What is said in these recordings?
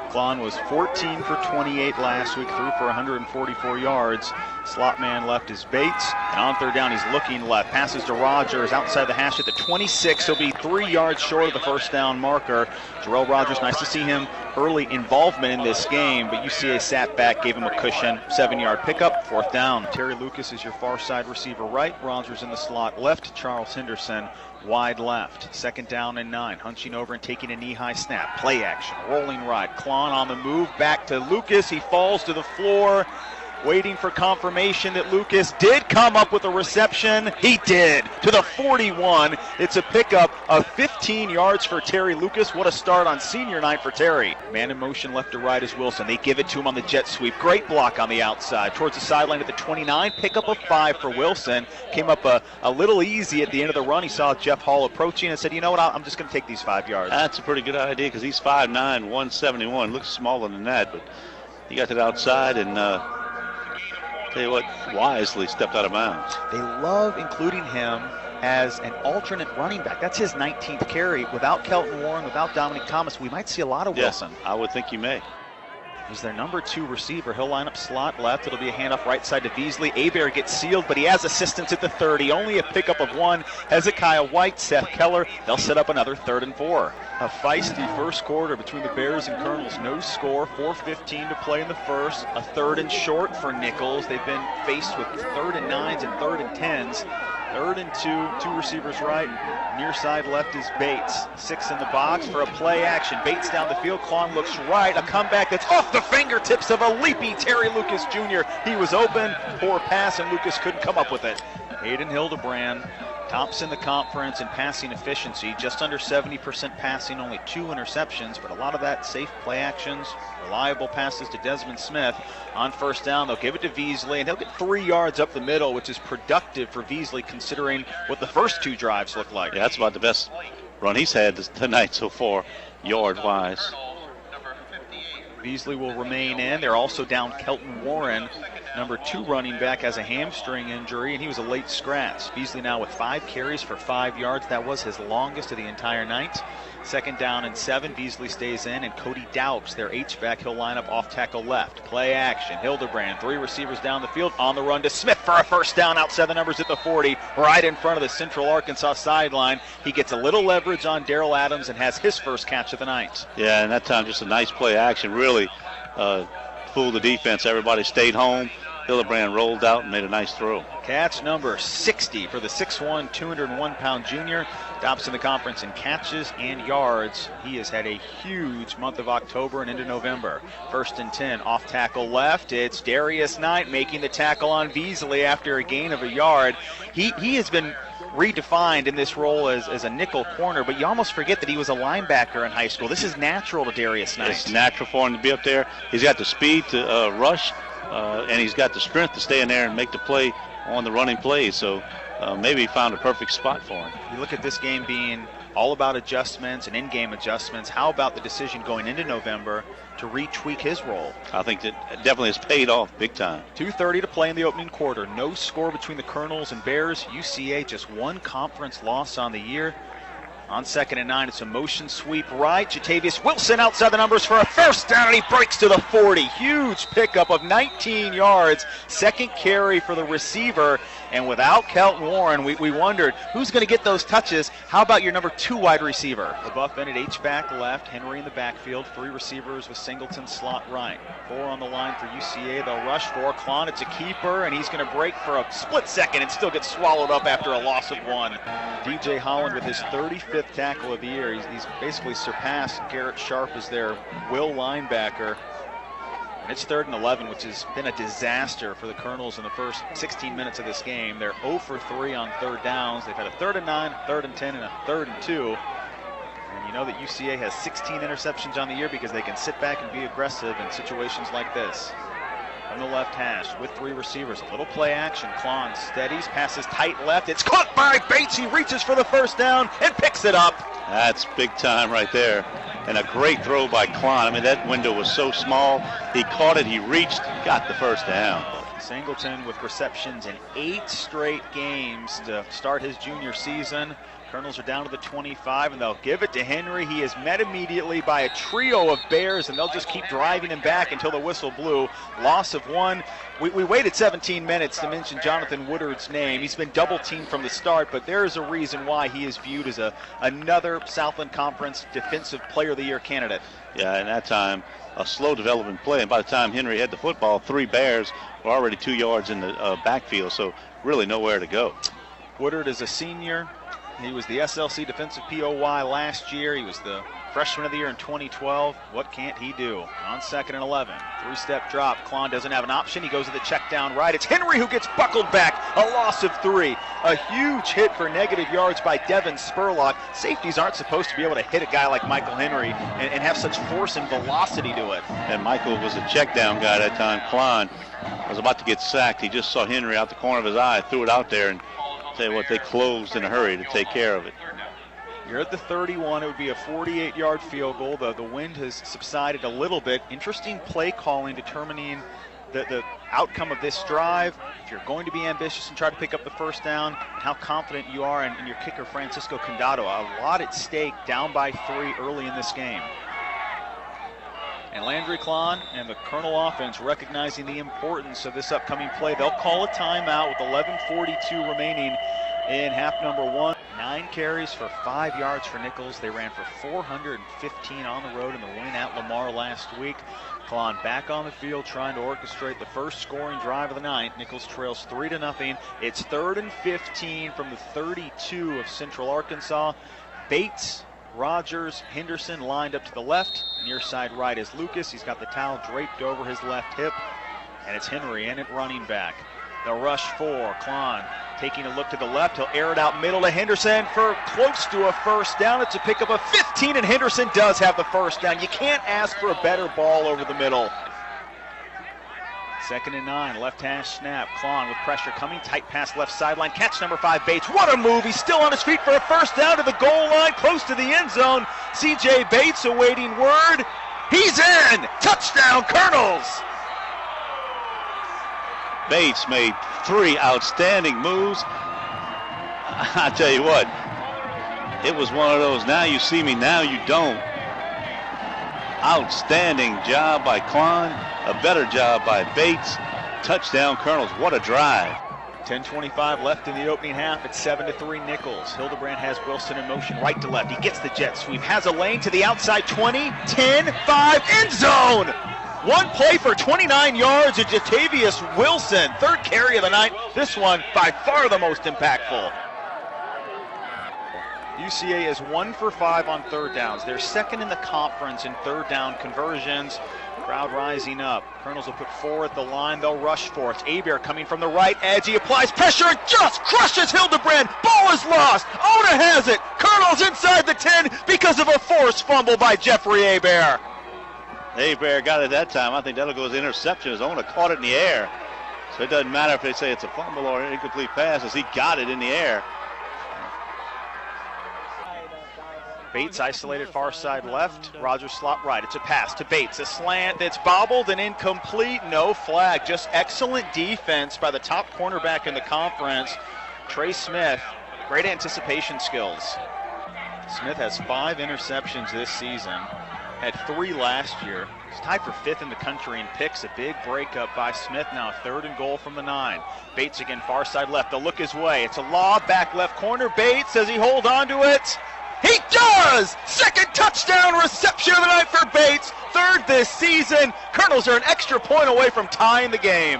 Klann was 14 for 28 last week, threw for 144 yards. Slot man left is Bates, and on third down he's looking left. Passes to Rogers outside the hash at the 26. He'll be 3 yards short of the first down marker. Jarrell Rogers, nice to see him early involvement in this game, but UCA sat back, gave him a cushion. 7-yard pickup, fourth down. Terry Lucas is your far side receiver right. Rogers in the slot left. Charles Henderson wide left. 2nd down and 9. Hunching over and taking a knee-high snap. Play action, rolling right. Klann on the move, back to Lucas. He falls to the floor. Waiting for confirmation that Lucas did come up with a reception. He did, to the 41. It's a pickup of 15 yards for Terry Lucas. What a start on senior night for Terry. Man in motion left to right is Wilson. They give it to him on the jet sweep. Great block on the outside. Towards the sideline at the 29. Pickup of 5 for Wilson. Came up a little easy at the end of the run. He saw Jeff Hall approaching and said, you know what, I'm just going to take these 5 yards. That's a pretty good idea because he's 5'9", 171. Looks smaller than that, but he got to the outside and tell you what, wisely stepped out of bounds. They love including him as an alternate running back. That's his 19th carry. Without Kelton Warren, without Dominic Thomas, we might see a lot of Wilson. I would think you may. He's their number 2 receiver. He'll line up slot left. It'll be a handoff right side to Beasley. Hebert gets sealed, but he has assistance at the 30. Only a pickup of 1. Hezekiah White, Seth Keller. They'll set up another 3rd and 4. A feisty first quarter between the Bears and Colonels. No score, 4:15 to play in the first. A 3rd and short for Nichols. They've been faced with 3rd and 9s and 3rd and 10s. 3rd and 2, 2 receivers right. Near side left is Bates. 6 in the box for a play action. Bates down the field. Klann looks right. A comeback that's off the fingertips of a leaping Terry Lucas Jr. He was open. Poor pass, and Lucas couldn't come up with it. Hayden Hildebrand tops in the conference in passing efficiency. Just under 70% passing, only 2 interceptions, but a lot of that safe play actions, reliable passes to Desmond Smith. On first down, they'll give it to Beasley, and he'll get 3 yards up the middle, which is productive for Beasley considering what the first 2 drives look like. Yeah, that's about the best run he's had tonight so far, yard-wise. Beasley will remain in. They're also down Kelton Warren, number 2 running back, has a hamstring injury, and he was a late scratch. Beasley now with 5 carries for 5 yards. That was his longest of the entire night. 2nd down and 7. Beasley stays in, and Cody Daubs, their H-back, he'll line up off tackle left. Play action. Hildebrand, 3 receivers down the field. On the run to Smith for a first down outside the numbers at the 40, right in front of the Central Arkansas sideline. He gets a little leverage on Daryl Adams and has his first catch of the night. Yeah, and that time just a nice play action. Really fooled the defense. Everybody stayed home. Hildebrand rolled out and made a nice throw. Catch number 60 for the 6'1", 201-pound junior. Tops in the conference in catches and yards. He has had a huge month of October and into November. 1st and 10, off tackle left. It's Darius Knight making the tackle on Beasley after a gain of a yard. He has been redefined in this role as a nickel corner, but you almost forget that he was a linebacker in high school. This is natural to Darius Knight. It's natural for him to be up there. He's got the speed to rush. And he's got the strength to stay in there and make the play on the running plays. So maybe he found a perfect spot for him. You look at this game being all about adjustments and in-game adjustments. How about the decision going into November to retweak his role? I think that definitely has paid off big time. 2:30 to play in the opening quarter. No score between the Colonels and Bears. UCA just 1 conference loss on the year. On 2nd and 9, it's a motion sweep right. Jatavius Wilson outside the numbers for a first down, and he breaks to the 40. Huge pickup of 19 yards. 2nd carry for the receiver. And without Kelton Warren, we wondered who's going to get those touches. How about your number 2 wide receiver? LaBeouf Bennett H-back left, Henry in the backfield. 3 receivers with Singleton slot right. 4 on the line for UCA. They'll rush for Klann. It's a keeper, and he's going to break for a split second and still get swallowed up after a loss of 1. DJ Holland with his 35th tackle of the year. He's basically surpassed Garrett Sharp as their will linebacker. And it's 3rd and 11, which has been a disaster for the Colonels in the first 16 minutes of this game. They're 0 for 3 on 3rd downs. They've had a 3rd and 9, 3rd and 10, and a 3rd and 2. And you know that UCA has 16 interceptions on the year because they can sit back and be aggressive in situations like this. From the left hash with 3 receivers, a little play action. Klann steadies, passes tight left. It's caught by Bates. He reaches for the first down and picks it up. That's big time right there. And a great throw by Klann. I mean, that window was so small. He caught it, he reached, got the first down. Singleton with receptions in 8 straight games to start his junior season. Colonels are down to the 25, and they'll give it to Henry. He is met immediately by a trio of Bears, and they'll just keep driving him back until the whistle blew. Loss of one. We waited 17 minutes to mention Jonathan Woodard's name. He's been double-teamed from the start, but there is a reason why he is viewed as another Southland Conference Defensive Player of the Year candidate. Yeah, and that time, a slow development play, and by the time Henry had the football, 3 Bears were already 2 yards in the backfield, so really nowhere to go. Woodard is a senior. He was the SLC Defensive POY last year. He was the Freshman of the Year in 2012. What can't he do? On 2nd and 11. 3-step drop. Klann doesn't have an option. He goes to the check down right. It's Henry who gets buckled back. A loss of 3. A huge hit for negative yards by Devin Spurlock. Safeties aren't supposed to be able to hit a guy like Michael Henry and have such force and velocity to it. And Michael was a check down guy that time. Klann was about to get sacked. He just saw Henry out the corner of his eye, threw it out there, and tell you what, they closed in a hurry to take care of it. You're at the 31. It would be a 48-yard field goal. The wind has subsided a little bit. Interesting play calling determining the outcome of this drive. If you're going to be ambitious and try to pick up the first down, and how confident you are in your kicker, Francisco Condado. A lot at stake, down by 3 early in this game. And Landry Klann and the Colonel offense recognizing the importance of this upcoming play. They'll call a timeout with 11:42 remaining in half number 1. 9 carries for 5 yards for Nichols. They ran for 415 on the road in the win at Lamar last week. Klann back on the field trying to orchestrate the first scoring drive of the night. Nichols trails 3-0. It's 3rd and 15 from the 32 of Central Arkansas. Bates, Rogers, Henderson lined up to the left. Near side right is Lucas. He's got the towel draped over his left hip. And it's Henry in at running back. The rush for Klann. Taking a look to the left. He'll air it out middle to Henderson for close to a first down. It's a pickup of 15, and Henderson does have the first down. You can't ask for a better ball over the middle. 2nd and 9, left hash snap. Klann with pressure coming, tight pass left sideline. Catch number 5, Bates. What a move. He's still on his feet for a first down to the goal line, close to the end zone. C.J. Bates awaiting word. He's in. Touchdown, Colonels. Bates made 3 outstanding moves. I tell you what, it was one of those, now you see me, now you don't. Outstanding job by Klann, a better job by Bates. Touchdown, Colonels. What a drive. 10:25 left in the opening half. It's 7-3 Nichols. Hildebrand has Wilson in motion right to left. He gets the jet sweep, has a lane to the outside 20, 10, 5, end zone. One play for 29 yards of Jatavius Wilson. 3rd carry of the night. This one by far the most impactful. UCA is 1 for 5 on 3rd downs. They're 2nd in the conference in 3rd down conversions. Crowd rising up. Colonels will put 4 at the line. They'll rush for it. Hebert coming from the right edge. He applies pressure and just crushes Hildebrand. Ball is lost. Ona has it. Colonels inside the 10 because of a forced fumble by Jeffrey Hebert. Hebert got it that time. I think that'll go as interception. His Ona caught it in the air. So it doesn't matter if they say it's a fumble or an incomplete pass, as he got it in the air. Bates isolated far side left. Rogers slot right. It's a pass to Bates. A slant that's bobbled and incomplete. No flag. Just excellent defense by the top cornerback in the conference, Trey Smith. Great anticipation skills. Smith has 5 interceptions this season. Had 3 last year. He's tied for 5th in the country in picks. A big breakup by Smith. Now 3rd and goal from the 9. Bates again, far side left. They'll look his way. It's a lob back left corner. Bates, does he hold on to it? He does! 2nd touchdown reception of the night for Bates. 3rd this season. Colonels are an extra point away from tying the game.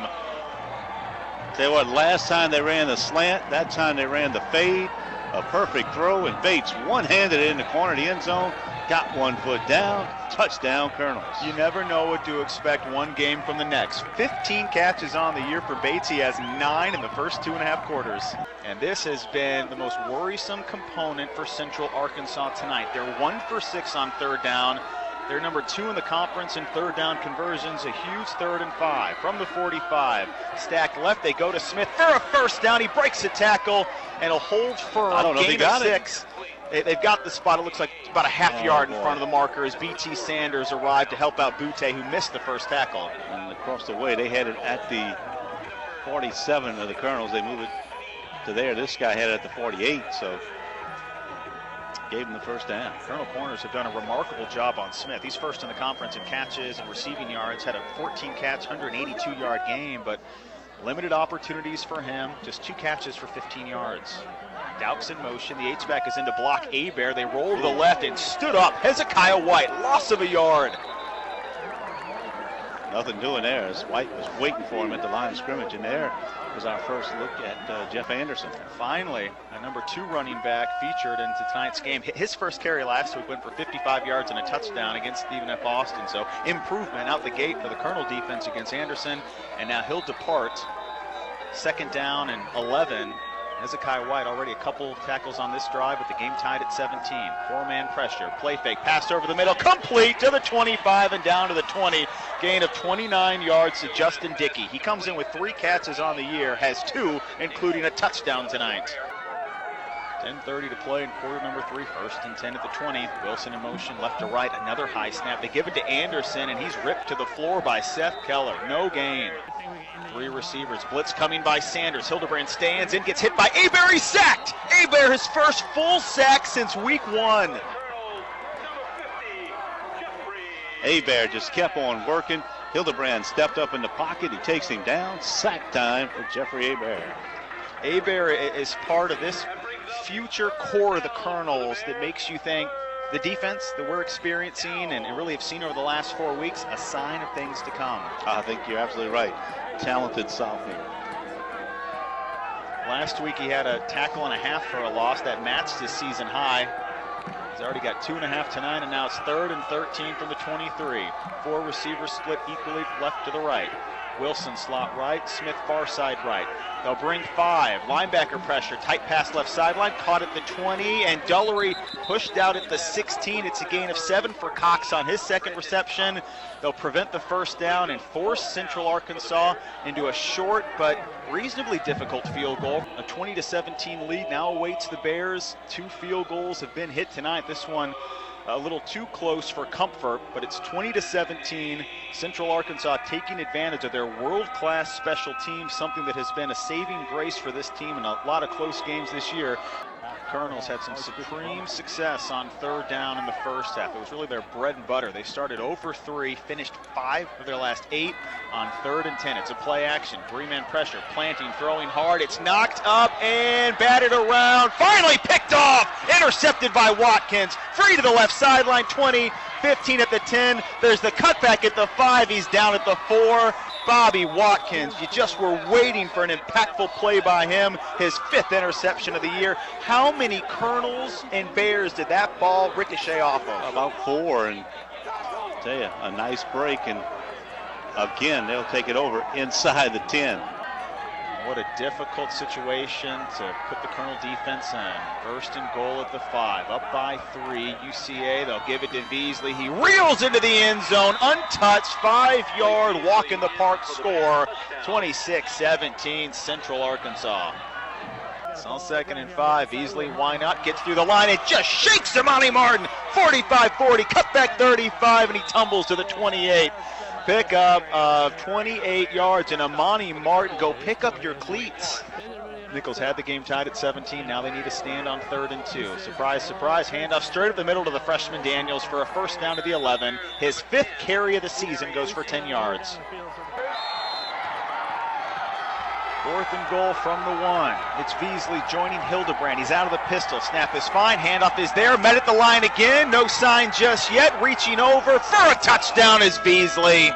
Tell you what, last time they ran the slant, that time they ran the fade. A perfect throw, and Bates one-handed it in the corner of the end zone. Got 1 foot down. Touchdown, Colonels. You never know what to expect one game from the next. 15 catches on the year for Bates. He has 9 in the first 2.5 quarters. And this has been the most worrisome component for Central Arkansas tonight. They're 1 for 6 on 3rd down. They're number 2 in the conference in 3rd down conversions. A huge 3rd and 5 from the 45. Stacked left, they go to Smith for a first down. He breaks a tackle and he'll hold for a gain of 6. They've got the spot. It looks like about a half yard in front of the marker as B.T. Sanders arrived to help out Butte, who missed the first tackle. And across the way, they had it at the 47 of the Colonels. They move it to there. This guy had it at the 48, so gave him the first down. Colonel Corners have done a remarkable job on Smith. He's first in the conference in catches and receiving yards, had a 14-catch, 182-yard game, but limited opportunities for him, just 2 catches for 15 yards. Daux in motion, the H-back is in to block Hebert. They roll to the left and stood up. Hezekiah White, loss of a yard. Nothing doing there as White was waiting for him at the line of scrimmage, and there was our first look at Jeff Anderson. Finally, a number 2 running back featured into tonight's game. His first carry last week went for 55 yards and a touchdown against Stephen F. Austin. So improvement out the gate for the Colonel defense against Anderson. And now he'll depart. 2nd down and 11. Hezekiah White already a couple tackles on this drive with the game tied at 17. 4-man pressure, play fake, pass over the middle, complete to the 25 and down to the 20. Gain of 29 yards to Justin Dickey. He comes in with 3 catches on the year, has 2, including a touchdown tonight. 10:30 to play in quarter number 3, 1st and 10 at the 20. Wilson in motion, left to right, another high snap. They give it to Anderson, and he's ripped to the floor by Seth Keller. No gain. 3 receivers, blitz coming by Sanders. Hildebrand stands and gets hit by Hebert. He's sacked. Hebert, his first full sack since week 1. Hebert just kept on working. Hildebrand stepped up in the pocket. He takes him down. Sack time for Jeffrey Hebert. Hebert is part of this future core of the Colonels that makes you think the defense that we're experiencing and really have seen over the last 4 weeks, a sign of things to come. I think you're absolutely right. Talented sophomore. Last week he had a tackle and a half for a loss that matched his season high. He's already got 2.5 tonight, and now it's 3rd and 13 from the 23. 4 receivers split equally left to the right. Wilson slot right, Smith far side right. They'll bring 5. Linebacker pressure, tight pass left sideline, caught at the 20, and Dullery pushed out at the 16. It's a gain of 7 for Cox on his 2nd reception. They'll prevent the 1st down and force Central Arkansas into a short but reasonably difficult field goal. A 20-17 lead now awaits the Bears. 2 field goals have been hit tonight. This one a little too close for comfort, but it's 20-17. Central Arkansas taking advantage of their world-class special teams, something that has been a saving grace for this team in a lot of close games this year. Colonels had some supreme success on 3rd down in the 1st half. It was really their bread and butter. They started 0 for 3, finished 5 of their last 8 on 3rd and 10. It's a play action, 3-man pressure, planting, throwing hard. It's knocked up and batted around. Finally picked off, intercepted by Watkins. Free to the left sideline, 20, 15 at the 10. There's the cutback at the 5. He's down at the 4. Bobby Watkins, you just were waiting for an impactful play by him, his 5th interception of the year. How many Colonels and Bears did that ball ricochet off of? About 4, and I'll tell you, a nice break, and again, they'll take it over inside the 10. What a difficult situation to put the Colonel defense in. 1st and goal at the 5, up by 3. UCA, they'll give it to Beasley. He reels into the end zone, untouched, 5-yard walk in the park score. 26-17, Central Arkansas. It's on 2nd and 5. Beasley, why not? Gets through the line and just shakes Amani Martin. 45-40, cut back 35, and he tumbles to the 28. Pickup of 28 yards, and Amani Martin, go pick up your cleats. Nichols had the game tied at 17. Now they need to stand on 3rd and 2. Surprise, surprise, handoff straight up the middle to the freshman Daniels for a 1st down to the 11. His 5th carry of the season goes for 10 yards. 4th and goal from the 1. It's Beasley joining Hildebrand. He's out of the pistol. Snap is fine. Handoff is there. Met at the line again. No sign just yet. Reaching over for a touchdown is Beasley.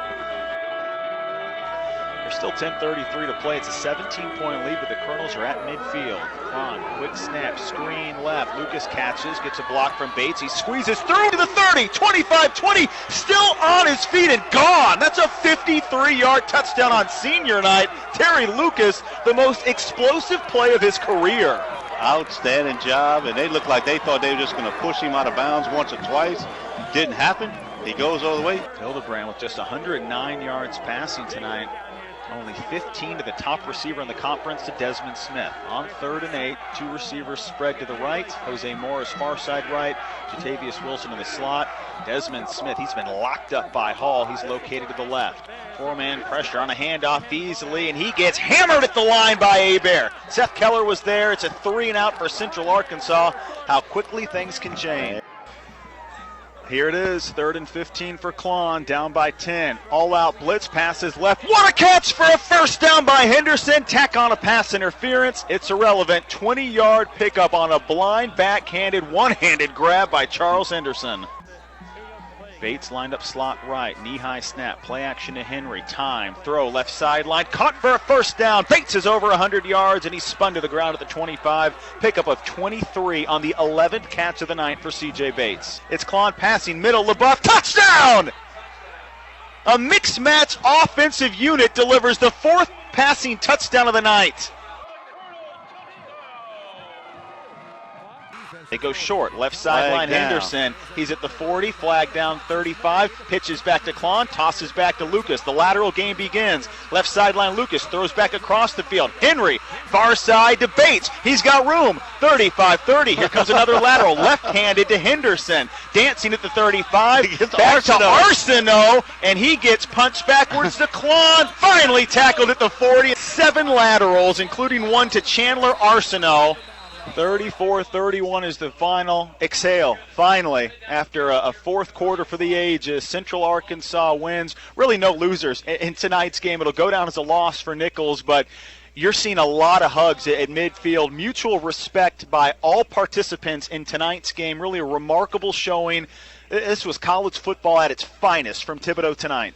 There's still 10:33 to play. It's a 17-point lead, but the Colonels are at midfield. Klann, quick snap, screen left. Lucas catches, gets a block from Bates. He squeezes through to the 30, 25-20, still on his feet and gone. That's a 53-yard touchdown on senior night. Terry Lucas, the most explosive play of his career. Outstanding job, and they looked like they thought they were just going to push him out of bounds once or twice. Didn't happen. He goes all the way. Hildebrand with just 109 yards passing tonight. Only 15 to the top receiver in the conference, to Desmond Smith. On 3rd and 8, 2 receivers spread to the right. Jose Morris far side right. Jatavius Wilson in the slot. Desmond Smith, he's been locked up by Hall. He's located to the left. 4-man pressure on a handoff, Beasley, and he gets hammered at the line by Hebert. Seth Keller was there. It's a 3-and-out for Central Arkansas. How quickly things can change. Here it is, 3rd and 15 for Klann, down by 10. All-out blitz, passes left. What a catch for a first down by Henderson. Tack on a pass interference. It's irrelevant. 20-yard pickup on a blind, backhanded, one-handed grab by Charles Henderson. Bates lined up slot right, knee-high snap, play action to Henry, time, throw, left sideline, caught for a first down. Bates is over 100 yards, and he's spun to the ground at the 25. Pickup of 23 on the 11th catch of the night for C.J. Bates. It's Klann passing, middle, LaBeouf, touchdown! A mixed match offensive unit delivers the 4th passing touchdown of the night. They go short, left sideline Henderson. He's at the 40, flag down 35, pitches back to Klann, tosses back to Lucas. The lateral game begins. Left sideline Lucas throws back across the field. Henry, far side to Bates. He's got room. 35-30. Here comes another lateral, left-handed to Henderson. Dancing at the 35, back to Arsenault, and he gets punched backwards to Klann. Finally tackled at the 40. 7 laterals, including one to Chandler Arsenault. 34-31 is the final. Exhale, finally, after a 4th quarter for the ages. Central Arkansas wins. Really no losers in tonight's game. It'll go down as a loss for Nichols, but you're seeing a lot of hugs at midfield. Mutual respect by all participants in tonight's game. Really a remarkable showing. This was college football at its finest from Thibodaux tonight.